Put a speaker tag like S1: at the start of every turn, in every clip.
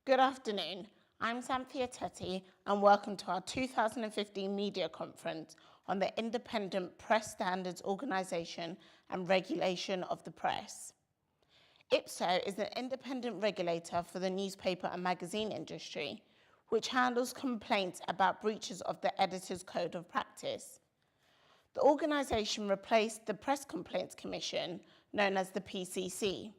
S1: Good afternoon. I'm Xanthia Tetty and welcome to our 2015 media conference on the Independent Press Standards Organisation and Regulation of the Press. IPSO is an independent regulator for the newspaper and magazine industry, which handles complaints about breaches of the Editor's Code of Practice. The organisation replaced the Press Complaints Commission, known as the PCC.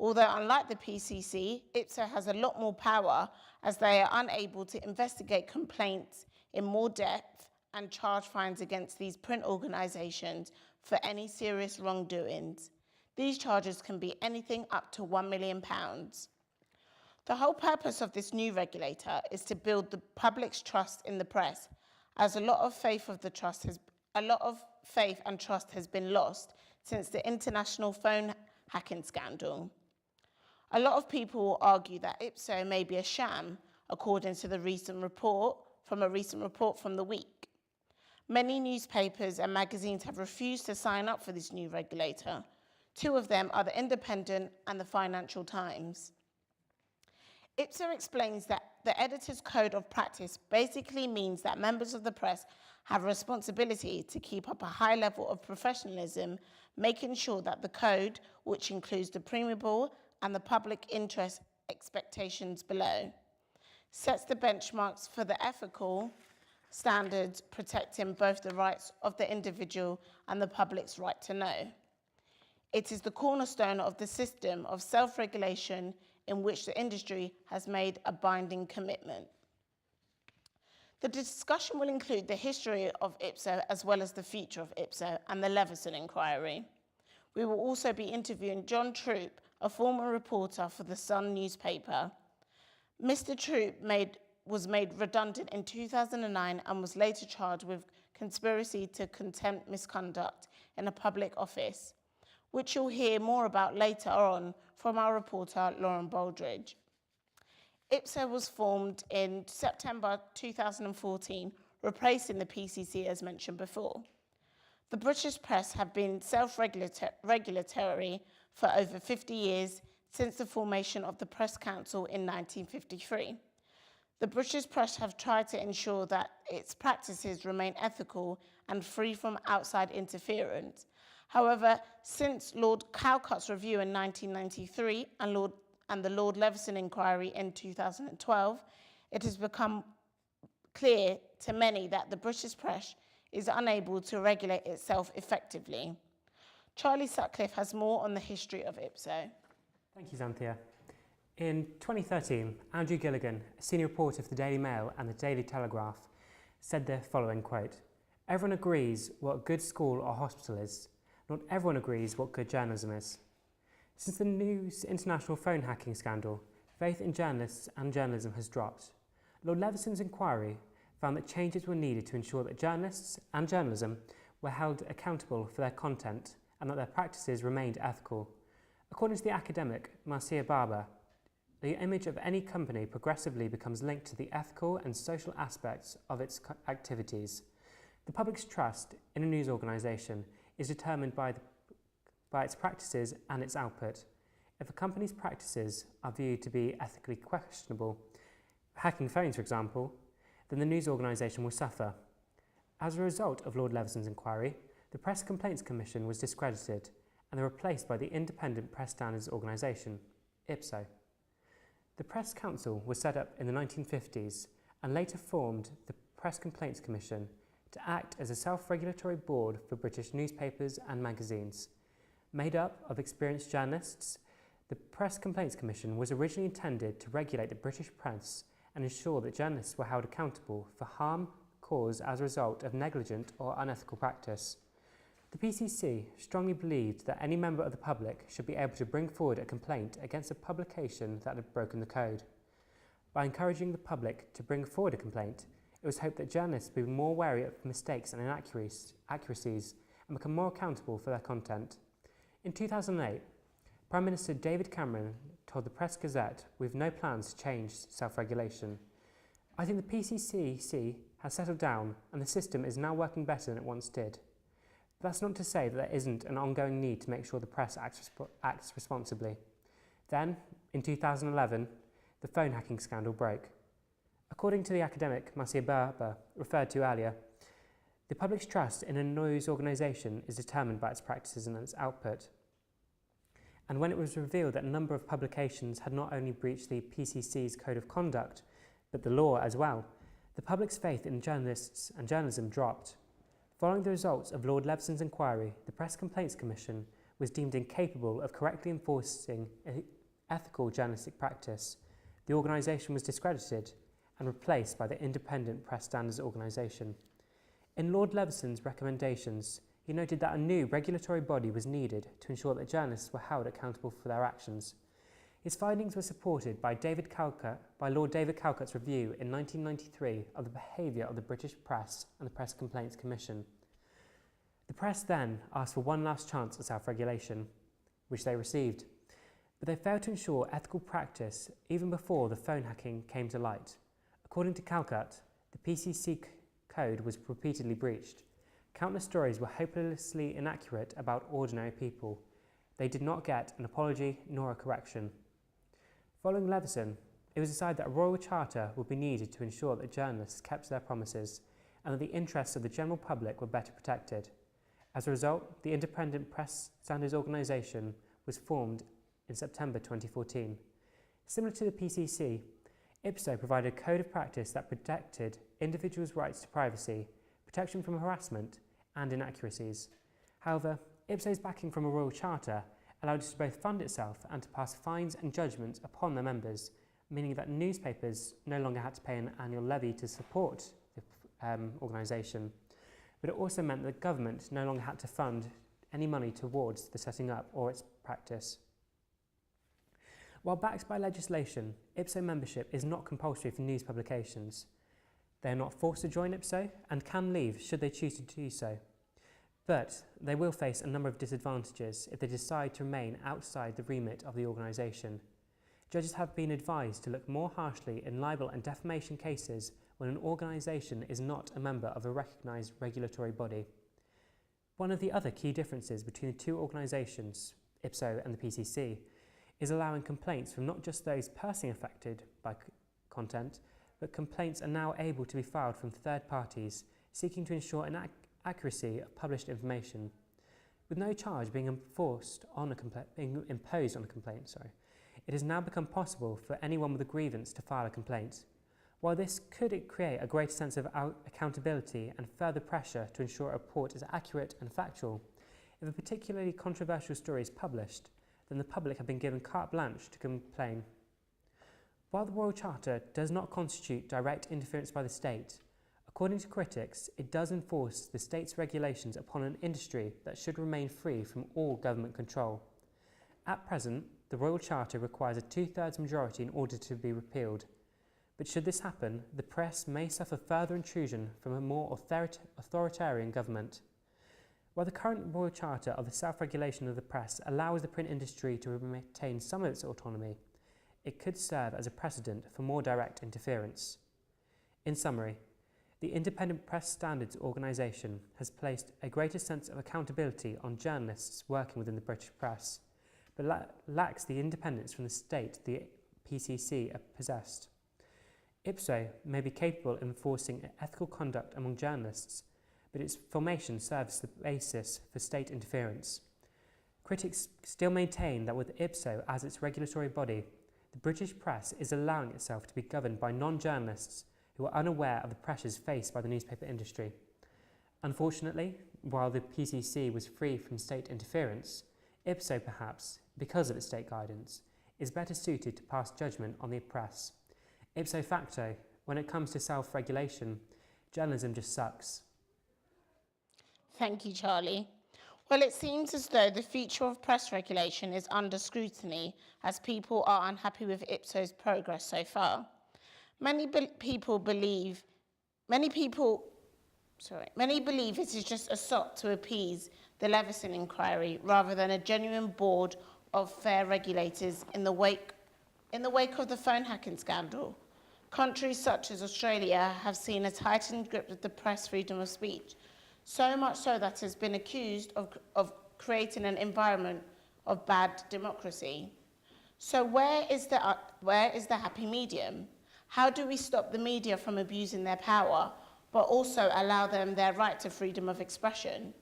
S1: Although unlike the PCC, IPSO has a lot more power as they are unable to investigate complaints in more depth and charge fines against these print organisations for any serious wrongdoings. These charges can be anything up to £1 million. The whole purpose of this new regulator is to build the public's trust in the press, as a lot of faith and trust has been lost since the international phone hacking scandal. A lot of people will argue that IPSO may be a sham, according to a recent report from the week. Many newspapers and magazines have refused to sign up for this new regulator. Two of them are The Independent and the Financial Times. IPSO explains that the Editor's Code of Practice basically means that members of the press have a responsibility to keep up a high level of professionalism, making sure that the code, which includes the preamble and the public interest expectations below, sets the benchmarks for the ethical standards protecting both the rights of the individual and the public's right to know. It is the cornerstone of the system of self-regulation in which the industry has made a binding commitment. The discussion will include the history of IPSO as well as the future of IPSO and the Leveson inquiry. We will also be interviewing John Troop, a former reporter for the Sun newspaper. Mr. Troop was made redundant in 2009 and was later charged with conspiracy to contempt misconduct in a public office, which you'll hear more about later on from our reporter, Lauren Baldridge. IPSO was formed in September 2014, replacing the PCC as mentioned before. The British press have been self-regulatory for over 50 years since the formation of the Press Council in 1953. The British press have tried to ensure that its practices remain ethical and free from outside interference. However, since Lord Calcutt's review in 1993 and the Lord Leveson inquiry in 2012, it has become clear to many that the British press is unable to regulate itself effectively. Charlie Sutcliffe has more on the history of IPSO.
S2: Thank you, Xanthia. In 2013, Andrew Gilligan, a senior reporter for the Daily Mail and the Daily Telegraph, said the following quote, "Everyone agrees what a good school or hospital is. Not everyone agrees what good journalism is." Since the news international phone hacking scandal, faith in journalists and journalism has dropped. Lord Leveson's inquiry found that changes were needed to ensure that journalists and journalism were held accountable for their content and that their practices remained ethical. According to the academic Marcia Barber, the image of any company progressively becomes linked to the ethical and social aspects of its activities. The public's trust in a news organisation is determined by its practices and its output. If a company's practices are viewed to be ethically questionable, hacking phones for example, then the news organisation will suffer. As a result of Lord Leveson's inquiry, the Press Complaints Commission was discredited and they were replaced by the Independent Press Standards Organisation, IPSO. The Press Council was set up in the 1950s and later formed the Press Complaints Commission to act as a self-regulatory board for British newspapers and magazines. Made up of experienced journalists, the Press Complaints Commission was originally intended to regulate the British press and ensure that journalists were held accountable for harm caused as a result of negligent or unethical practice. The PCC strongly believed that any member of the public should be able to bring forward a complaint against a publication that had broken the code. By encouraging the public to bring forward a complaint, it was hoped that journalists would be more wary of mistakes and inaccuracies and become more accountable for their content. In 2008, Prime Minister David Cameron told the Press Gazette, "We have no plans to change self-regulation." I think the PCC has settled down and the system is now working better than it once did. But that's not to say that there isn't an ongoing need to make sure the press acts responsibly. Then, in 2011, the phone hacking scandal broke. According to the academic Marcia Berber, referred to earlier, the public's trust in a news organisation is determined by its practices and its output. And when it was revealed that a number of publications had not only breached the PCC's code of conduct, but the law as well, the public's faith in journalists and journalism dropped. Following the results of Lord Leveson's inquiry, the Press Complaints Commission was deemed incapable of correctly enforcing ethical journalistic practice. The organisation was discredited and replaced by the Independent Press Standards Organisation. In Lord Leveson's recommendations, he noted that a new regulatory body was needed to ensure that journalists were held accountable for their actions. His findings were supported by Lord David Calcutt's review in 1993 of the behaviour of the British press and the Press Complaints Commission. The press then asked for one last chance at self-regulation, which they received, but they failed to ensure ethical practice even before the phone hacking came to light. According to Calcutt, the PCC code was repeatedly breached. Countless stories were hopelessly inaccurate about ordinary people. They did not get an apology nor a correction. Following Leveson, it was decided that a royal charter would be needed to ensure that journalists kept their promises and that the interests of the general public were better protected. As a result, the Independent Press Standards Organisation was formed in September 2014. Similar to the PCC, IPSO provided a code of practice that protected individuals' rights to privacy, protection from harassment, and inaccuracies. However, IPSO's backing from a royal charter allowed it to both fund itself and to pass fines and judgments upon their members, meaning that newspapers no longer had to pay an annual levy to support the organisation. But it also meant that the government no longer had to fund any money towards the setting up or its practice. While backed by legislation, IPSO membership is not compulsory for news publications. They are not forced to join IPSO and can leave should they choose to do so. But they will face a number of disadvantages if they decide to remain outside the remit of the organisation. Judges have been advised to look more harshly in libel and defamation cases when an organisation is not a member of a recognised regulatory body. One of the other key differences between the two organisations, IPSO and the PCC, is allowing complaints from not just those personally affected by content, but complaints are now able to be filed from third parties seeking to ensure an accuracy of published information. With no charge being imposed on a complaint, it has now become possible for anyone with a grievance to file a complaint. While this could create a greater sense of accountability and further pressure to ensure a report is accurate and factual, if a particularly controversial story is published, then the public have been given carte blanche to complain. While the Royal Charter does not constitute direct interference by the state, according to critics, it does enforce the state's regulations upon an industry that should remain free from all government control. At present, the Royal Charter requires a 2/3 majority in order to be repealed. But should this happen, the press may suffer further intrusion from a more authoritarian government. While the current Royal Charter of the self-regulation of the press allows the print industry to retain some of its autonomy, it could serve as a precedent for more direct interference. In summary, the Independent Press Standards Organisation has placed a greater sense of accountability on journalists working within the British press, but lacks the independence from the state the PCC possessed. IPSO may be capable of enforcing ethical conduct among journalists, but its formation serves as the basis for state interference. Critics still maintain that with IPSO as its regulatory body, the British press is allowing itself to be governed by non-journalists who are unaware of the pressures faced by the newspaper industry. Unfortunately, while the PCC was free from state interference, IPSO perhaps, because of its state guidance, is better suited to pass judgment on the press. Ipso facto, when it comes to self-regulation, journalism just sucks.
S1: Thank you, Charlie. Well, it seems as though the future of press regulation is under scrutiny as people are unhappy with IPSO's progress so far. Many people believe it is just a sop to appease the Leveson inquiry rather than a genuine board of fair regulators in the wake of the phone hacking scandal. Countries such as Australia have seen a tightened grip of the press freedom of speech, so much so that it has been accused of creating an environment of bad democracy. So where is the where is the happy medium? How do we stop the media from abusing their power, but also allow them their right to freedom of expression?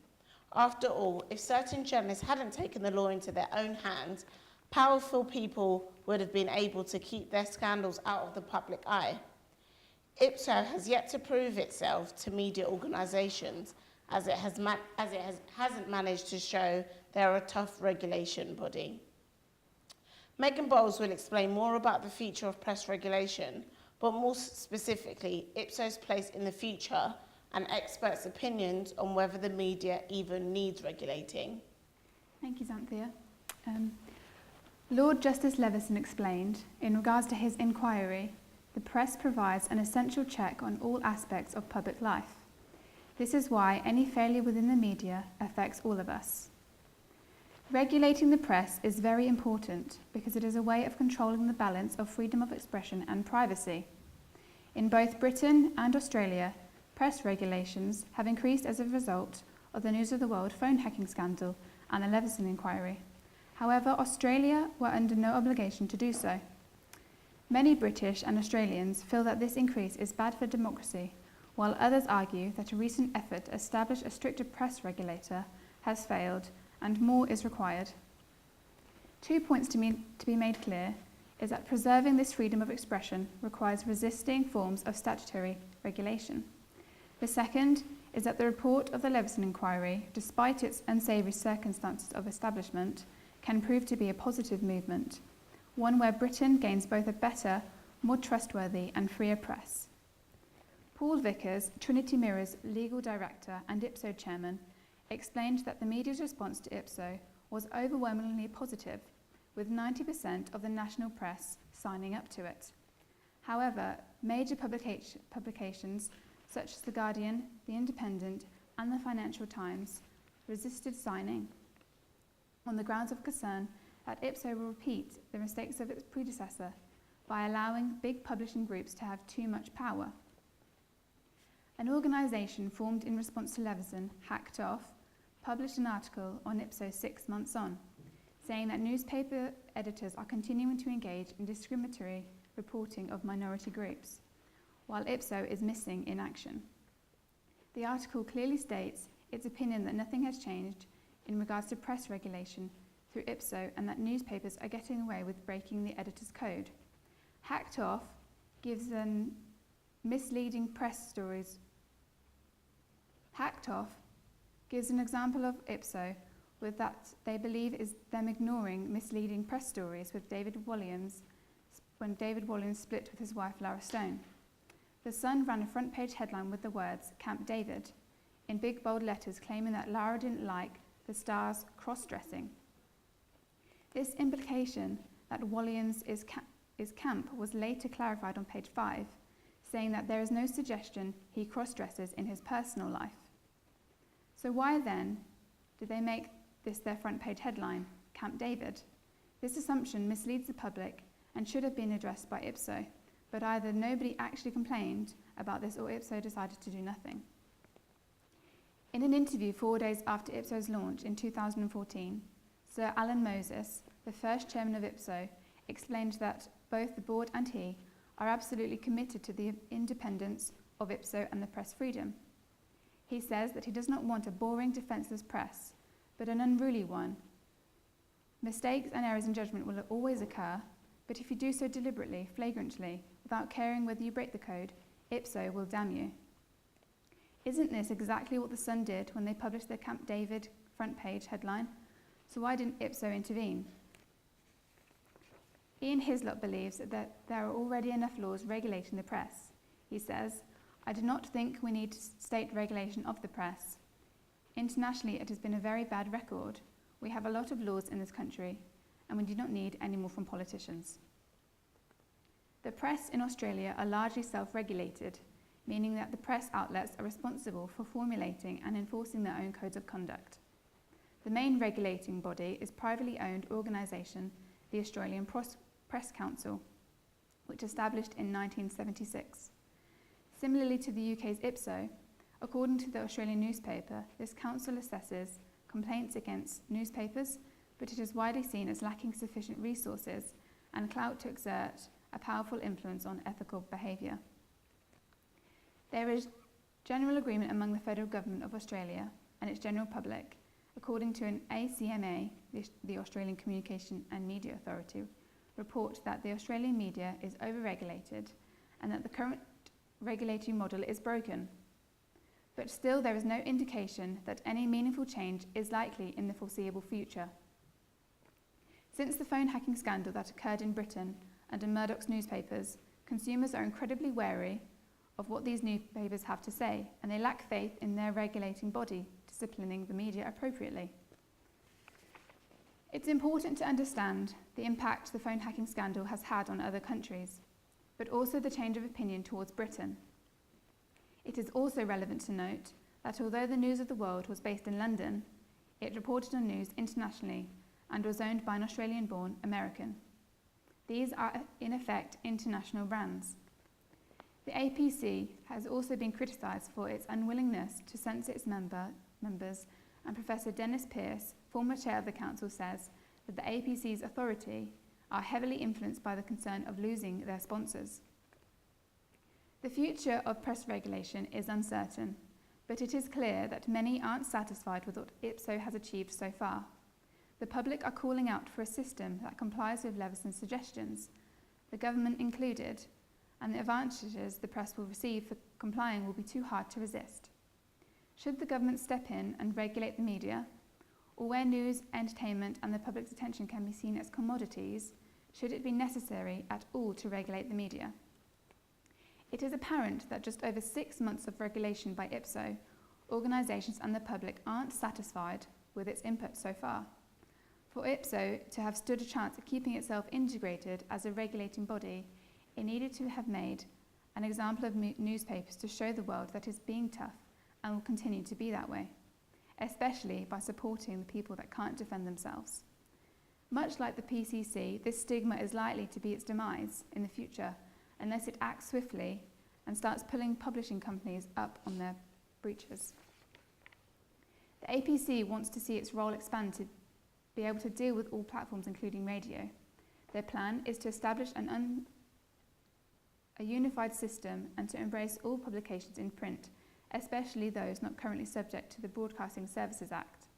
S1: After all, if certain journalists hadn't taken the law into their own hands, powerful people would have been able to keep their scandals out of the public eye. IPSO has yet to prove itself to media organisations, as it hasn't managed to show they're a tough regulation body. Megan Bowles will explain more about the future of press regulation, but more specifically, IPSO's place in the future and experts' opinions on whether the media even needs regulating.
S3: Thank you, Xanthia. Lord Justice Leveson explained, in regards to his inquiry, the press provides an essential check on all aspects of public life. This is why any failure within the media affects all of us. Regulating the press is very important because it is a way of controlling the balance of freedom of expression and privacy. In both Britain and Australia, press regulations have increased as a result of the News of the World phone hacking scandal and the Leveson inquiry. However, Australia were under no obligation to do so. Many British and Australians feel that this increase is bad for democracy, while others argue that a recent effort to establish a stricter press regulator has failed and more is required. 2 points to be made clear is that preserving this freedom of expression requires resisting forms of statutory regulation. The second is that the report of the Leveson inquiry, despite its unsavoury circumstances of establishment, can prove to be a positive movement, one where Britain gains both a better, more trustworthy and freer press. Paul Vickers, Trinity Mirror's legal director and IPSO chairman, explained that the media's response to IPSO was overwhelmingly positive, with 90% of the national press signing up to it. However, major publications such as The Guardian, The Independent and The Financial Times resisted signing on the grounds of concern that IPSO will repeat the mistakes of its predecessor by allowing big publishing groups to have too much power. An organisation formed in response to Leveson, Hacked Off, published an article on IPSO 6 months on, saying that newspaper editors are continuing to engage in discriminatory reporting of minority groups, while IPSO is missing in action. The article clearly states its opinion that nothing has changed in regards to press regulation through IPSO and that newspapers are getting away with breaking the editor's code. Hacked Off gives an misleading press stories. Hacked Off gives an example of IPSO with that they believe is them ignoring misleading press stories with David Walliams when David Walliams split with his wife Lara Stone. The Sun ran a front page headline with the words Camp David in big bold letters claiming that Lara didn't like the star's cross-dressing. This implication that Walliams is camp was later clarified on page 5, saying that there is no suggestion he cross-dresses in his personal life. So why then did they make this their front page headline, Camp David? This assumption misleads the public and should have been addressed by IPSO, but either nobody actually complained about this or IPSO decided to do nothing. In an interview 4 days after IPSO's launch in 2014, Sir Alan Moses, the first chairman of IPSO, explained that both the board and he are absolutely committed to the independence of IPSO and the press freedom. He says that he does not want a boring, defenceless press, but an unruly one. Mistakes and errors in judgment will always occur, but if you do so deliberately, flagrantly, without caring whether you break the code, IPSO will damn you. Isn't this exactly what the Sun did when they published their Camp David front page headline? So why didn't IPSO intervene? Ian Hislop believes that there are already enough laws regulating the press. He says, I do not think we need state regulation of the press. Internationally, it has been a very bad record. We have a lot of laws in this country, and we do not need any more from politicians. The press in Australia are largely self-regulated, meaning that the press outlets are responsible for formulating and enforcing their own codes of conduct. The main regulating body is privately owned organisation, the Australian Press Council, which established in 1976. Similarly to the UK's IPSO, according to the Australian newspaper, this council assesses complaints against newspapers, but it is widely seen as lacking sufficient resources and clout to exert a powerful influence on ethical behaviour. There is general agreement among the Federal Government of Australia and its general public, according to an ACMA, the Australian Communication and Media Authority, report that the Australian media is over-regulated and that the current regulatory model is broken. But still there is no indication that any meaningful change is likely in the foreseeable future. Since the phone hacking scandal that occurred in Britain under Murdoch's newspapers, consumers are incredibly wary of what these newspapers have to say, and they lack faith in their regulating body disciplining the media appropriately. It's important to understand the impact the phone hacking scandal has had on other countries, but also the change of opinion towards Britain. It is also relevant to note that although the News of the World was based in London, it reported on news internationally and was owned by an Australian-born American. These are, in effect, international brands. The APC has also been criticised for its unwillingness to censor its members, and Professor Dennis Pearce, former chair of the council, says that the APC's authority are heavily influenced by the concern of losing their sponsors. The future of press regulation is uncertain, but it is clear that many aren't satisfied with what IPSO has achieved so far. The public are calling out for a system that complies with Levison's suggestions, the government included, and the advantages the press will receive for complying will be too hard to resist. Should the government step in and regulate the media, or where news, entertainment and the public's attention can be seen as commodities, should it be necessary at all to regulate the media? It is apparent that just over 6 months of regulation by IPSO, organisations and the public aren't satisfied with its input so far. For IPSO to have stood a chance of keeping itself integrated as a regulating body, it needed to have made an example of newspapers to show the world that it's being tough and will continue to be that way, especially by supporting the people that can't defend themselves. Much like the PCC, this stigma is likely to be its demise in the future unless it acts swiftly and starts pulling publishing companies up on their breaches. The APC wants to see its role expand to be able to deal with all platforms, including radio. Their plan is to establish a unified system and to embrace all publications in print, especially those not currently subject to the Broadcasting Services Act.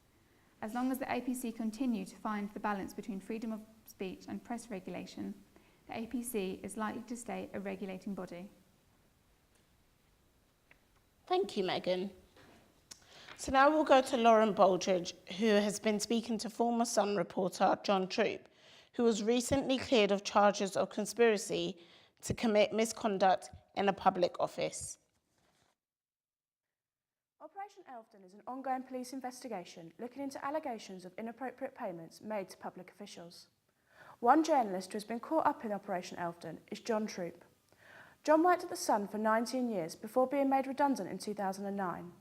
S3: As long as the APC continue to find the balance between freedom of speech and press regulation, the APC is likely to stay a regulating body.
S1: Thank you, Megan. So now we'll go to Lauren Baldridge, who has been speaking to former Sun reporter John Troop, who was recently cleared of charges of conspiracy to commit misconduct in a public office.
S4: Operation Elfden is an ongoing police investigation looking into allegations of inappropriate payments made to public officials. One journalist who has been caught up in Operation Elfden is John Troop. John worked at The Sun for 19 years before being made redundant in 2009.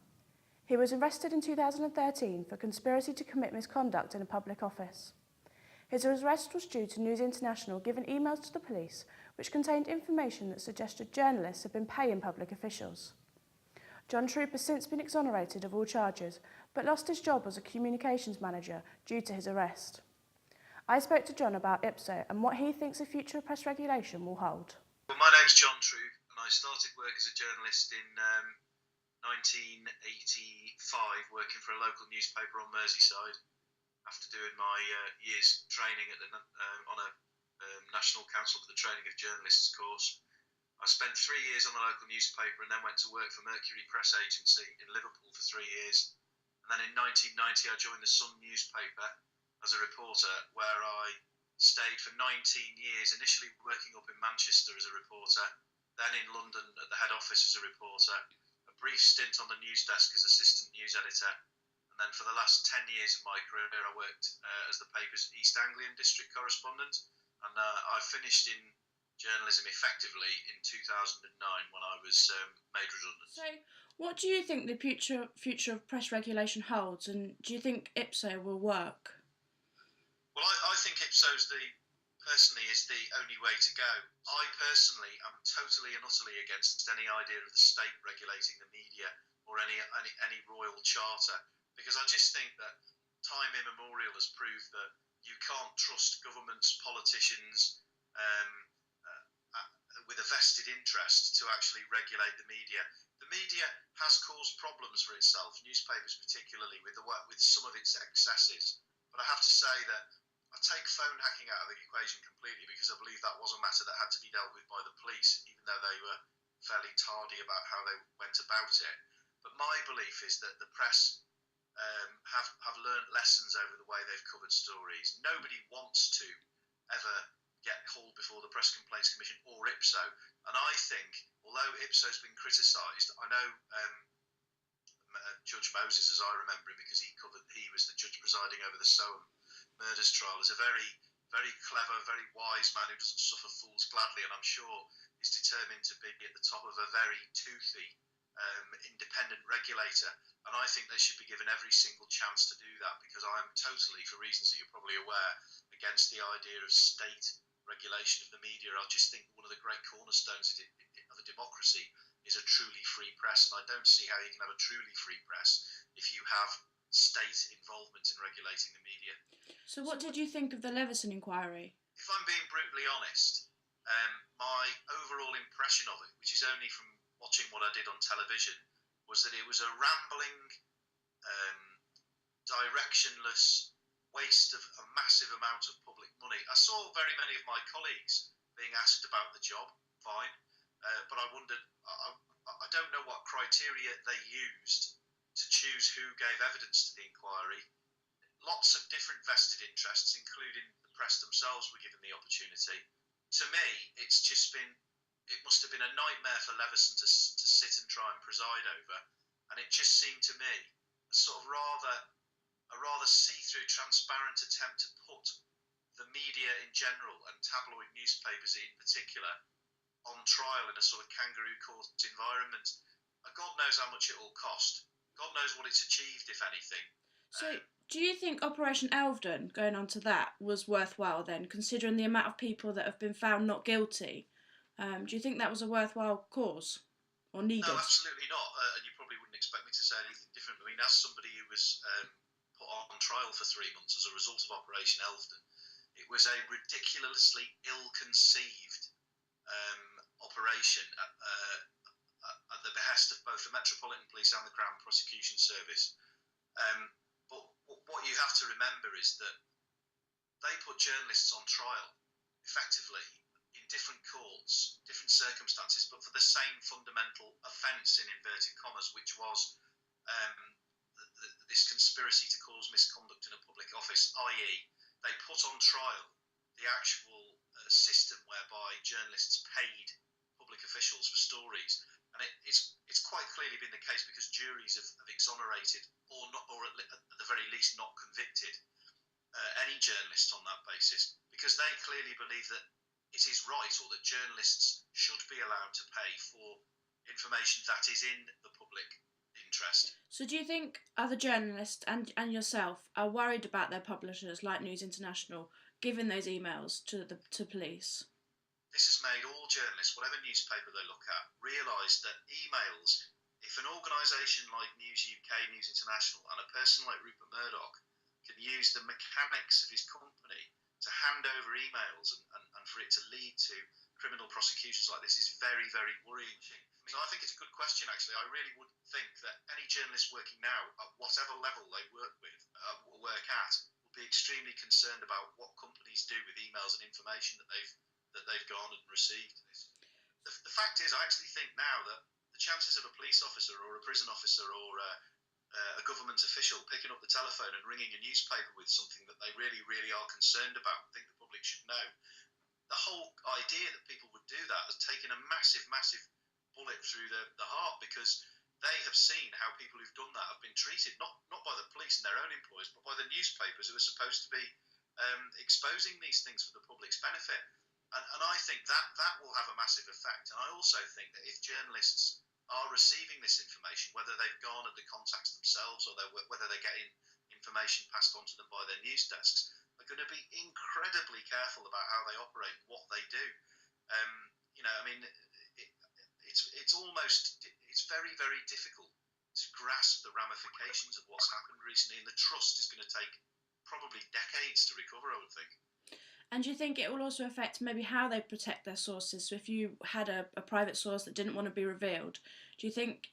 S4: He was arrested in 2013 for conspiracy to commit misconduct in a public office. His arrest was due to News International giving emails to the police which contained information that suggested journalists had been paying public officials. John Troop has since been exonerated of all charges, but lost his job as a communications manager due to his arrest. I spoke to John about IPSO and what he thinks the future of press regulation will hold.
S5: Well, my name's John Troop, and I started work as a journalist in 1985, working for a local newspaper on Merseyside, after doing my year's training at on a National Council for the Training of Journalists course. I spent 3 years on the local newspaper and then went to work for Mercury Press Agency in Liverpool for 3 years. And then in 1990 I joined the Sun newspaper as a reporter, where I stayed for 19 years, initially working up in Manchester as a reporter, then in London at the head office as a reporter, a brief stint on the news desk as assistant news editor, and then for the last 10 years of my career I worked as the paper's East Anglian district correspondent, and I finished in journalism effectively in 2009 when I was made redundant.
S4: So, what do you think the future of press regulation holds, and do you think IPSO will work?
S5: Well, I think IPSO personally is the only way to go. I personally am totally and utterly against any idea of the state regulating the media or any royal charter, because I just think that time immemorial has proved that you can't trust governments, politicians, um, with a vested interest to actually regulate the media. The media has caused problems for itself, newspapers particularly, with some of its excesses. But I have to say that I take phone hacking out of the equation completely, because I believe that was a matter that had to be dealt with by the police, even though they were fairly tardy about how they went about it. But my belief is that the press have learned lessons over the way they've covered stories. Nobody wants to ever get called before the Press Complaints Commission or IPSO. And I think, although IPSO's been criticised, I know Judge Moses, as I remember him, because he was the judge presiding over the Soham murders trial, is a very, very clever, very wise man who doesn't suffer fools gladly, and I'm sure is determined to be at the top of a very toothy independent regulator. And I think they should be given every single chance to do that, because I am totally, for reasons that you're probably aware, against the idea of state regulation of the media. I just think one of the great cornerstones of a democracy is a truly free press, and I don't see how you can have a truly free press if you have state involvement in regulating the media.
S4: So what did you think of the Leveson inquiry?
S5: If I'm being brutally honest, my overall impression of it, which is only from watching what I did on television, was that it was a rambling, directionless waste of a massive amount of public money. I saw very many of my colleagues being asked about the job, fine, but I wondered, I don't know what criteria they used to choose who gave evidence to the inquiry. Lots of different vested interests, including the press themselves, were given the opportunity. To me, it must have been a nightmare for Leveson to sit and try and preside over, and it just seemed to me a sort of rather see-through, transparent attempt to put the media in general and tabloid newspapers in particular on trial in a sort of kangaroo court environment. God knows how much it all cost. God knows what it's achieved, if anything.
S4: So, do you think Operation Elvedon, going on to that, was worthwhile then, considering the amount of people that have been found not guilty? Do you think that was a worthwhile cause or needed?
S5: No, absolutely not. And you probably wouldn't expect me to say anything different. I mean, as somebody who was put on trial for 3 months as a result of Operation Elvedon, it was a ridiculously ill-conceived operation at the behest of both the Metropolitan Police and the Crown Prosecution Service. But what you have to remember is that they put journalists on trial, effectively, in different courts, different circumstances, but for the same fundamental offence, in inverted commas, which was this conspiracy to cause misconduct in a public office, i.e. they put on trial the actual system whereby journalists paid public officials for stories. And it's quite clearly been the case, because juries have exonerated or at the very least not convicted any journalist on that basis, because they clearly believe that it is right, or that journalists should be allowed to pay for information that is in the public interest.
S4: So do you think other journalists and yourself are worried about their publishers like News International giving those emails to police?
S5: This has made all journalists, whatever newspaper they look at, realise that emails, if an organisation like News UK, News International, and a person like Rupert Murdoch can use the mechanics of his company to hand over emails and for it to lead to criminal prosecutions like this, is very, very worrying. So I think it's a good question, actually. I really would think that any journalist working now, at whatever level they work at, will be extremely concerned about what companies do with emails and information that they've garnered and received. The fact is, I actually think now that the chances of a police officer or a prison officer or a government official picking up the telephone and ringing a newspaper with something that they really, really are concerned about, think the public should know, the whole idea that people would do that has taken a massive, massive bullet through the heart, because they have seen how people who've done that have been treated, not by the police and their own employees, but by the newspapers who are supposed to be exposing these things for the public's benefit. And I think that will have a massive effect. And I also think that if journalists are receiving this information, whether they've garnered the contacts themselves or whether they're getting information passed on to them by their news desks, they're going to be incredibly careful about how they operate, what they do. It's very, very difficult to grasp the ramifications of what's happened recently, and the trust is going to take probably decades to recover, I would think.
S4: And do you think it will also affect maybe how they protect their sources? So if you had a private source that didn't want to be revealed, do you think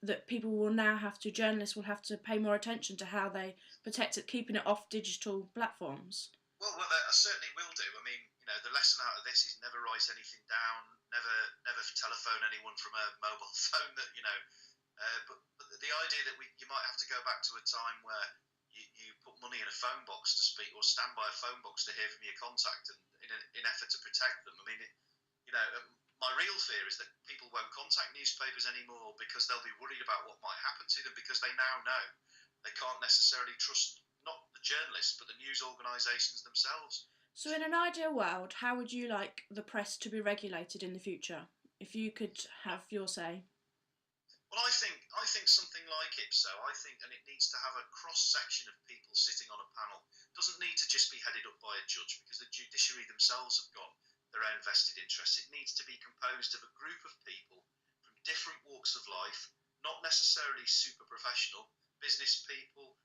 S4: that people will now journalists will have to pay more attention to how they protect it, keeping it off digital platforms?
S5: Well, I certainly will do. I mean, the lesson out of this is never write anything down, never telephone anyone from a mobile phone. But the idea that you might have to go back to a time where you put money in a phone box to speak, or stand by a phone box to hear from your contact, and in effort to protect them. I mean, my real fear is that people won't contact newspapers anymore because they'll be worried about what might happen to them, because they now know they can't necessarily trust not the journalists but the news organisations themselves.
S4: So in an ideal world, how would you like the press to be regulated in the future, if you could have your say?
S5: Well, I think something like IPSO, and it needs to have a cross-section of people sitting on a panel. It doesn't need to just be headed up by a judge, because the judiciary themselves have got their own vested interests. It needs to be composed of a group of people from different walks of life, not necessarily super professional, business people,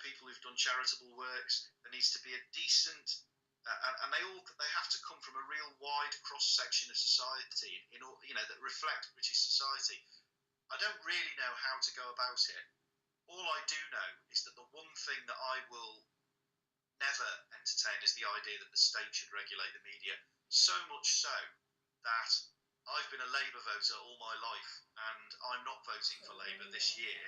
S5: people who've done charitable works. There needs to be a decent, and they have to come from a real wide cross-section of society, that reflect British society. I don't really know how to go about it. All I do know is that the one thing that I will never entertain is the idea that the state should regulate the media. So much so that I've been a Labour voter all my life, and I'm not voting for Labour this year,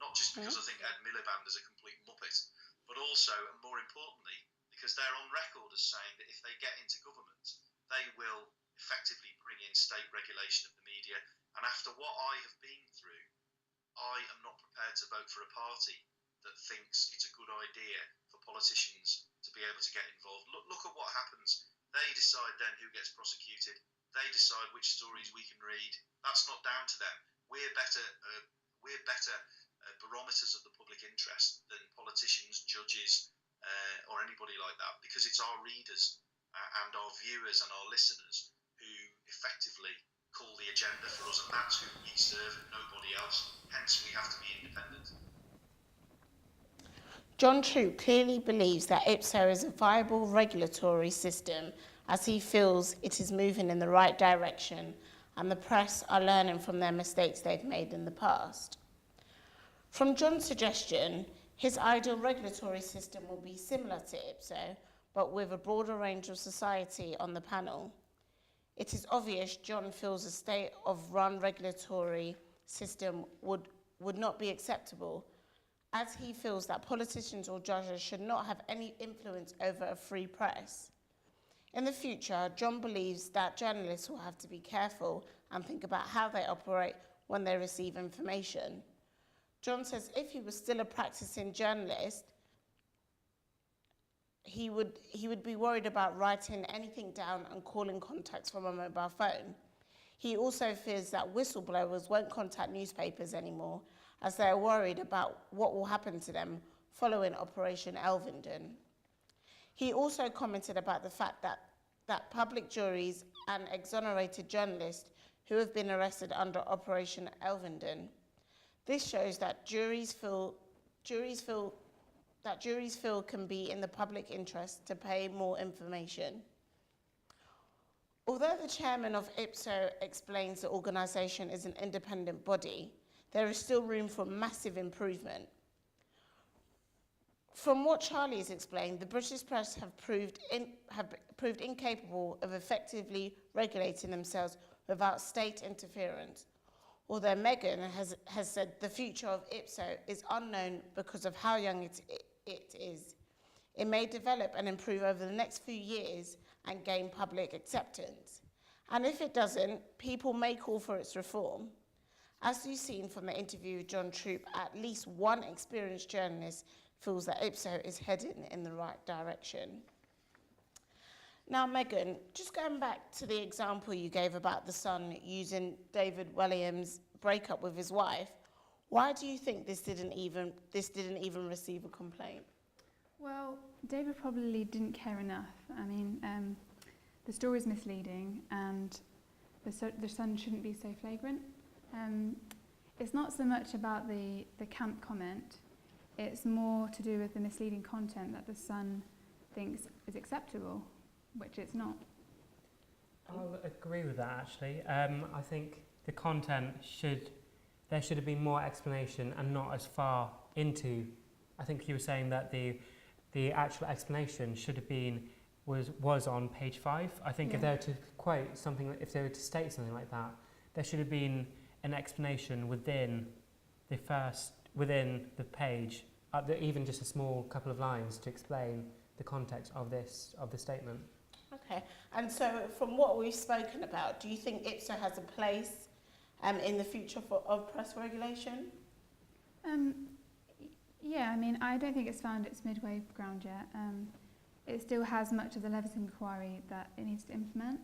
S5: not just because I think Ed Miliband is a complete muppet, but also, and more importantly, because they're on record as saying that if they get into government, they will effectively bring in state regulation of the media. And after what I have been through, I am not prepared to vote for a party that thinks it's a good idea for politicians to be able to get involved. Look at what happens. They decide then who gets prosecuted. They decide which stories we can read. That's not down to them. We're better barometers of the public interest than politicians, judges, or anybody like that, because it's our readers and our viewers and our listeners who effectively call the agenda for us, and that's who we serve and nobody else. Hence, we have to be independent.
S1: John Troop clearly believes that IPSO is a viable regulatory system, as he feels it is moving in the right direction and the press are learning from their mistakes they've made in the past. From John's suggestion, his ideal regulatory system will be similar to IPSO, but with a broader range of society on the panel. It is obvious John feels a state of run regulatory system would not be acceptable, as he feels that politicians or judges should not have any influence over a free press. In the future, John believes that journalists will have to be careful and think about how they operate when they receive information. John says if he was still a practicing journalist, he would be worried about writing anything down and calling contacts from a mobile phone. He also fears that whistleblowers won't contact newspapers anymore, as they are worried about what will happen to them following Operation Elvenden. He also commented about the fact that public juries and exonerated journalists who have been arrested under Operation Elvenden. This shows that juries feel can be in the public interest to pay more information. Although the chairman of IPSO explains the organisation is an independent body, there is still room for massive improvement. From what Charlie has explained, the British press have proved incapable of effectively regulating themselves without state interference. Although Megan has said the future of IPSO is unknown because of how young it is. It may develop and improve over the next few years and gain public acceptance. And if it doesn't, people may call for its reform. As you've seen from the interview with John Troop, at least one experienced journalist feels that IPSO is heading in the right direction. Now, Megan, just going back to the example you gave about the Sun using David Williams' breakup with his wife, why do you think this didn't even receive a complaint?
S3: Well, David probably didn't care enough. I mean, the story is misleading, and the Sun shouldn't be so flagrant. It's not so much about the camp comment. It's more to do with the misleading content that the Sun thinks is acceptable. which it's not.
S2: I'll agree with that actually. I think the content there should have been more explanation and not as far into. I think you were saying that the actual explanation should have been was on page 5. I think if they were to quote something, if they were to state something like that, there should have been an explanation within the page, even just a small couple of lines to explain the context of the statement.
S1: Okay, and so from what we've spoken about, do you think IPSO has a place in the future of press regulation?
S3: Yeah, I mean, I don't think it's found its midway ground yet. It still has much of the Leveson inquiry that it needs to implement,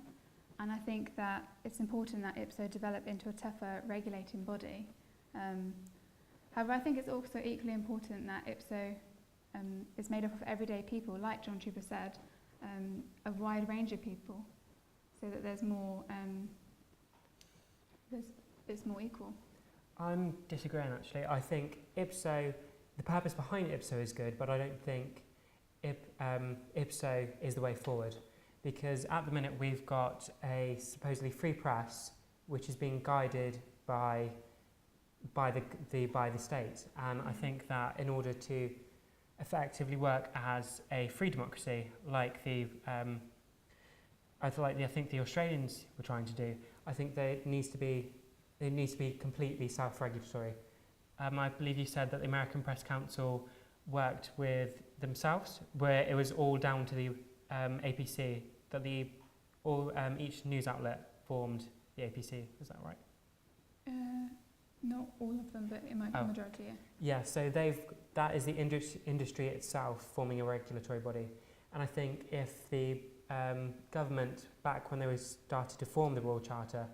S3: and I think that it's important that IPSO develop into a tougher regulating body. However, I think it's also equally important that IPSO is made up of everyday people, like John Trooper said, a wide range of people, so that there's more, it's more equal.
S2: I'm disagreeing actually. I think IPSO, the purpose behind IPSO is good, but I don't think IPSO is the way forward, because at the minute we've got a supposedly free press which is being guided by the state, and I think that in order to effectively work as a free democracy, like I think the Australians were trying to do, I think it needs to be completely self-regulatory. I believe you said that the American Press Council worked with themselves, where it was all down to the APC, that each news outlet formed the APC. Is that right?
S3: Not all of them, but it might be the majority, yeah.
S2: Yeah, so that is the industry itself forming a regulatory body. And I think if the government, back when they started to form the Royal Charter,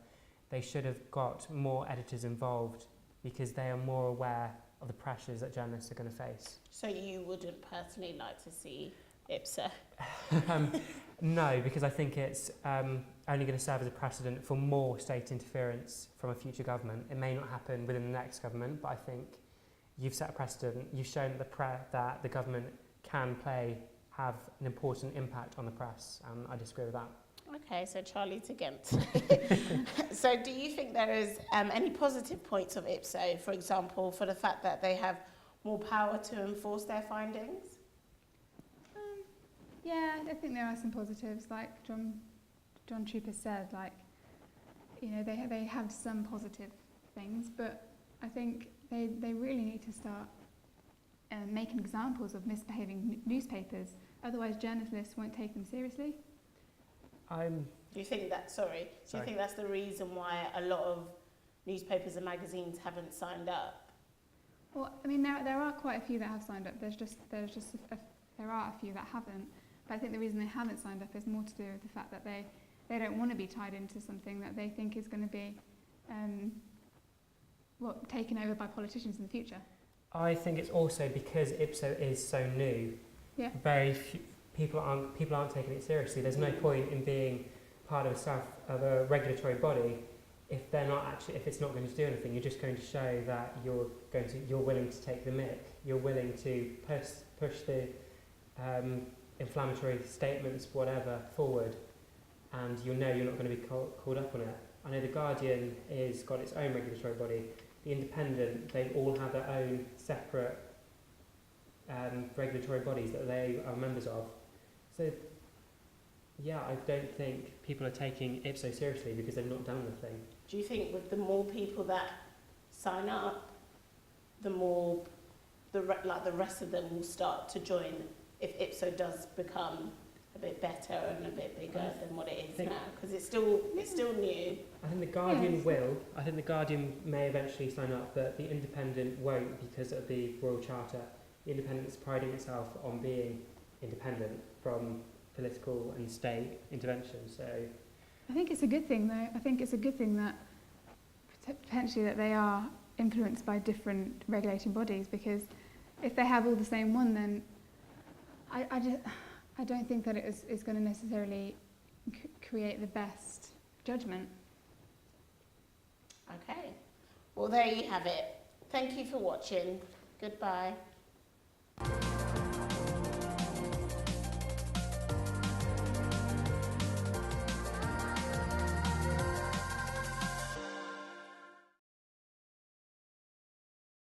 S2: they should have got more editors involved, because they are more aware of the pressures that journalists are going to face.
S1: So you wouldn't personally like to see IPSO?
S2: No, because I think it's only going to serve as a precedent for more state interference from a future government. It may not happen within the next government, but I think you've set a precedent. You've shown that the government can have an important impact on the press, and I disagree with that.
S1: Okay, so Charlie's against. So do you think there is any positive points of IPSO, for example, for the fact that they have more power to enforce their findings?
S3: Yeah, I think there are some positives, like John Trooper said, like, you know, they have some positive things, but I think they really need to start making examples of misbehaving newspapers, otherwise journalists won't take them seriously.
S1: Do you think that's the reason why a lot of newspapers and magazines haven't signed up?
S3: Well, I mean, there are quite a few that have signed up. There are a few that haven't. But I think the reason they haven't signed up is more to do with the fact that they don't want to be tied into something that they think is going to be taken over by politicians in the future.
S2: I think it's also because IPSO is so new.
S3: Yeah.
S2: Very few people aren't taking it seriously. There's no point in being part of a regulatory body if it's not going to do anything. You're just going to show that you're willing to take the mick. You're willing to push the inflammatory statements, whatever, forward, and you're not going to be called up on it. I know The Guardian has got its own regulatory body. The Independent, they all have their own separate regulatory bodies that they are members of. So, yeah, I don't think people are taking IPSO seriously because they've not done anything.
S1: Do you think with the more people that sign up, the more the rest of them will start to join if IPSO does become a bit better and a bit bigger than what it is now? Because it's still new.
S2: I think The Guardian will. I think The Guardian may eventually sign up, but The Independent won't because of the Royal Charter. The Independent is priding itself on being independent from political and state intervention. So
S3: I think it's a good thing, though. I think it's a good thing that potentially that they are influenced by different regulating bodies, because if they have all the same one, then I don't think that it is going to necessarily create the best judgment.
S1: Okay. Well, there you have it. Thank you for watching. Goodbye.